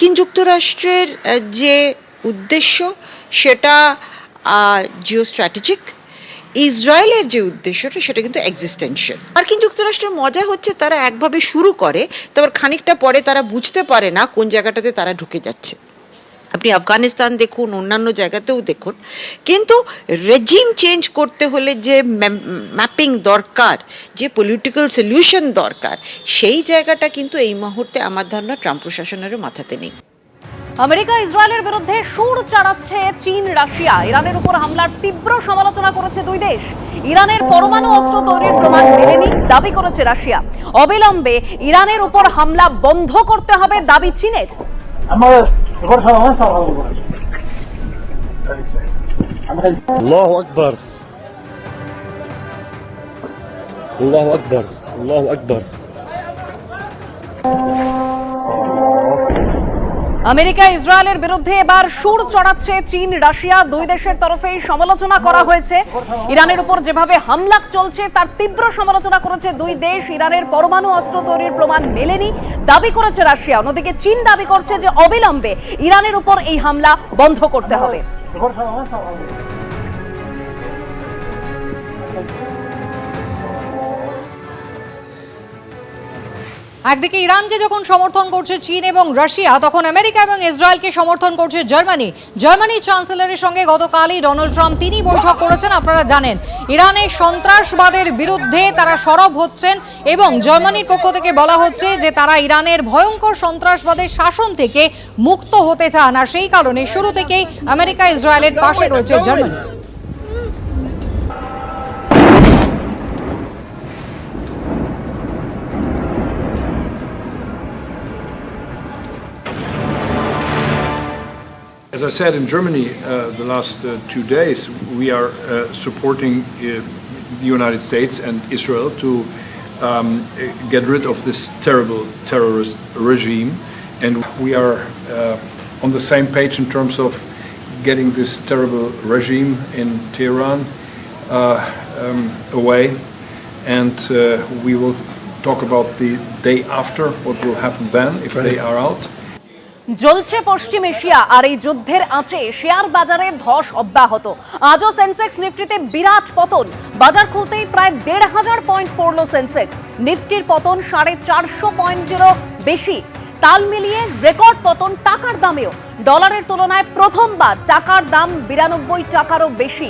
মার্কিন যুক্তরাষ্ট্রের যে উদ্দেশ্য সেটা জিওস্ট্র্যাটেজিক, ইসরায়েলের যে উদ্দেশ্যটা সেটা কিন্তু এক্সিস্টেন্সিয়াল। মার্কিন যুক্তরাষ্ট্রের মজা হচ্ছে তারা একভাবে শুরু করে, তারপর খানিকটা পরে তারা বুঝতে পারে না কোন জায়গাটাতে তারা ঢুকে যাচ্ছে। আপনি আফগানিস্তান দেখুন, অন্যান্য জায়গাতেও দেখুন, কিন্তু রেজিম চেঞ্জ করতে হলে যে ম্যাপিং দরকার, যে পলিটিক্যাল সলিউশন দরকার, সেই জায়গাটা কিন্তু এই মুহূর্তে আমার ধারণা ট্রাম্প প্রশাসনেরও মাথাতে নেই। আমেরিকা ইসরায়েলের বিরুদ্ধে সুর চড়াচ্ছে চীন রাশিয়া। ইরানের উপর হামলার তীব্র সমালোচনা করেছে দুই দেশ। ইরানের পরমাণু অস্ত্র তৈরির প্রমাণ মেলেনি দাবি করেছে রাশিয়া। অবিলম্বে ইরানের উপর হামলা বন্ধ করতে হবে দাবি চীনের। আল্লাহু আকবার, আল্লাহু আকবার, আল্লাহু আকবার। আমেরিকা ইসরায়েলের বিরুদ্ধে এবার সুর চড়াচ্ছে চীন রাশিয়া। দুই দেশের তরফেই সমালোচনা করা হয়েছে। ইরানের উপর যেভাবে হামলা চলছে তার তীব্র সমালোচনা করেছে দুই দেশ। ইরানের পরমাণু অস্ত্র তৈরির প্রমাণ মেলেনি দাবি করেছে রাশিয়া। অন্যদিকে চীন দাবি করছে যে অবিলম্বে ইরানের উপর এই হামলা বন্ধ করতে হবে। একদিকে ইরানকে যখন সমর্থন করছে চীন এবং রাশিয়া, তখন আমেরিকা এবং ইসরায়েলকে সমর্থন করছে জার্মানি। জার্মানি চ্যান্সেলরের সঙ্গে গতকালই ডোনাল্ড ট্রাম্প তিনি বৈঠক করেছেন। আপনারা জানেন ইরানের সন্ত্রাসবাদের বিরুদ্ধে তারা সরব হচ্ছেন এবং জার্মানির পক্ষ থেকে বলা হচ্ছে যে তারা ইরানের ভয়ঙ্কর সন্ত্রাসবাদের শাসন থেকে মুক্ত হতে চান, আর সেই কারণে শুরু থেকেই আমেরিকা ইসরায়েলের পাশে রয়েছে Germany. As I said, in Germany the last 2 days, we are supporting the United States and Israel to get rid of this terrible terrorist regime, and we are on the same page in terms of getting this terrible regime in Tehran away, and we will talk about the day after, what will happen then if they are out. জ্বলছে পশ্চিম Asia, আর এই যুদ্ধের আঁচে share বাজারে ধস অব্যাহত। আজও সেন্সেক্স নিফটিতে বিরাট পতন। বাজার খুলতেই প্রায় ১৫০০ পয়েন্ট পড়ল সেন্সেক্স। নিফটির পতন 450 পয়েন্টেরও বেশি। তাল মিলিয়ে রেকর্ড পতন টাকার দামেও। ডলারের তুলনায় প্রথমবার টাকার দাম ৯২ টাকারও বেশি।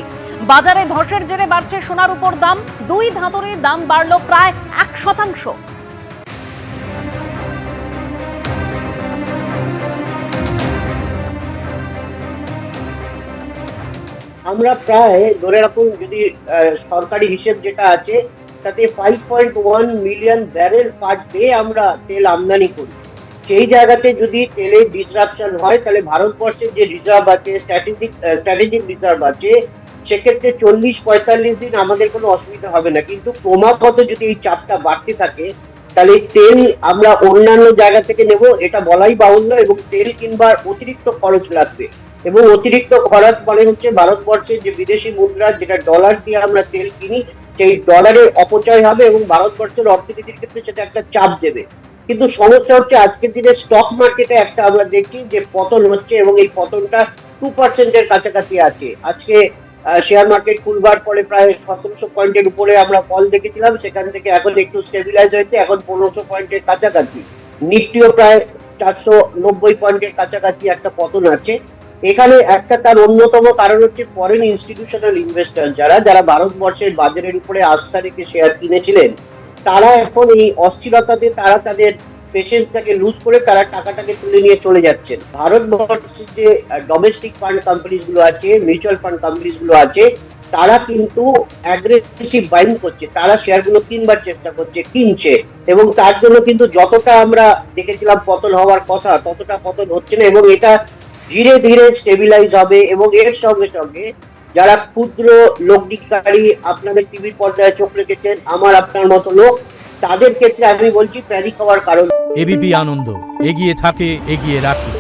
বাজারে ধসের জেরে বাড়ছে সোনার উপর দাম। দুই ধাতুরের দাম বাড়ল প্রায় ১%। আমরা প্রায় ধরে রাখুন, যদি সরকারি হিসেব যেটা আছে তাতে 5.1 মিলিয়ন ব্যারেল পার ডে আমরা তেল আমদানি করি। সেই জায়গাতে যদি তেলের ডিসরাপশন হয় তাহলে ভারতবর্ষের যে রিজার্ভ আছে, স্ট্র্যাটেজিক রিজার্ভ আছে, সেক্ষেত্রে 40-45 দিন আমাদের কোনো অসুবিধা হবে না। কিন্তু ক্রমাগত যদি এই চাপটা বাড়তে থাকে তাহলে তেল আমরা অন্যান্য জায়গা থেকে নেব, এটা বলাই বাহুল্য, এবং তেল কিনবার অতিরিক্ত খরচ লাগবে। এবং অতিরিক্ত খরচ মানে হচ্ছে ভারতবর্ষের যে বিদেশি মুদ্রা, যেটা ডলার দিয়ে আমরা তেল কিনি, সেই ডলারের অপচয় হবে এবং ভারতবর্ষের অর্থনীতির ক্ষেত্রে সেটা একটা চাপ দেবে। কিন্তু সমস্যা হচ্ছে আজকের দিনে স্টক মার্কেটে একটা আমরা দেখি যে পতন হচ্ছে, এবং এই পতনটা 2% কাছাকাছি আছে। আজকে শেয়ার মার্কেট খুলবার পরে প্রায় ১৭০০ পয়েন্টের উপরে আমরা ফল দেখেছিলাম, সেখান থেকে এখন একটু স্টেবিলাইজ হয়েছে, এখন ১৫০০ পয়েন্টের কাছাকাছি। নিফটিও প্রায় ৪৯০ পয়েন্টের কাছাকাছি একটা পতন আছে। এখানে একটা তার অন্যতম কারণ হচ্ছে ফরেন ইনস্টিটিউশনাল ইনভেস্টর যারা ভারতবর্ষের বাজারের উপরে আস্থা রেখে শেয়ার কিনেছিলেন, তারা এখন এই অস্থিরতাতে তারা তাদের পেশেন্সটাকে লুজ করে তারা টাকাটাকে তুলে নিয়ে চলে যাচ্ছেন। ভারতবর্ষের যে ডোমেস্টিক ফান্ড কোম্পানিজ গুলো আছে, মিউচুয়াল ফান্ড কোম্পানিজ গুলো আছে, তারা কিন্তু অ্যাগ্রেসিভ বাইং করছে, তারা শেয়ারগুলো কিনবার চেষ্টা করছে, কিনছে, এবং তার জন্য কিন্তু যতটা আমরা দেখেছিলাম পতন হওয়ার কথা ততটা পতন হচ্ছে না, এবং এটা ধীরে ধীরে স্টেবিলাইজ হবে। এবং এর সঙ্গে সঙ্গে যারা ক্ষুদ্র লগ্নিকারী, আপনাদের টিভির পর্দায় চোখ রেখেছেন, আমার আপনার মতো লোক, তাদের ক্ষেত্রে আমি বলছি প্যানিক হওয়ার কারণ। এবিপি আনন্দ এগিয়ে থাকে, এগিয়ে রাখে।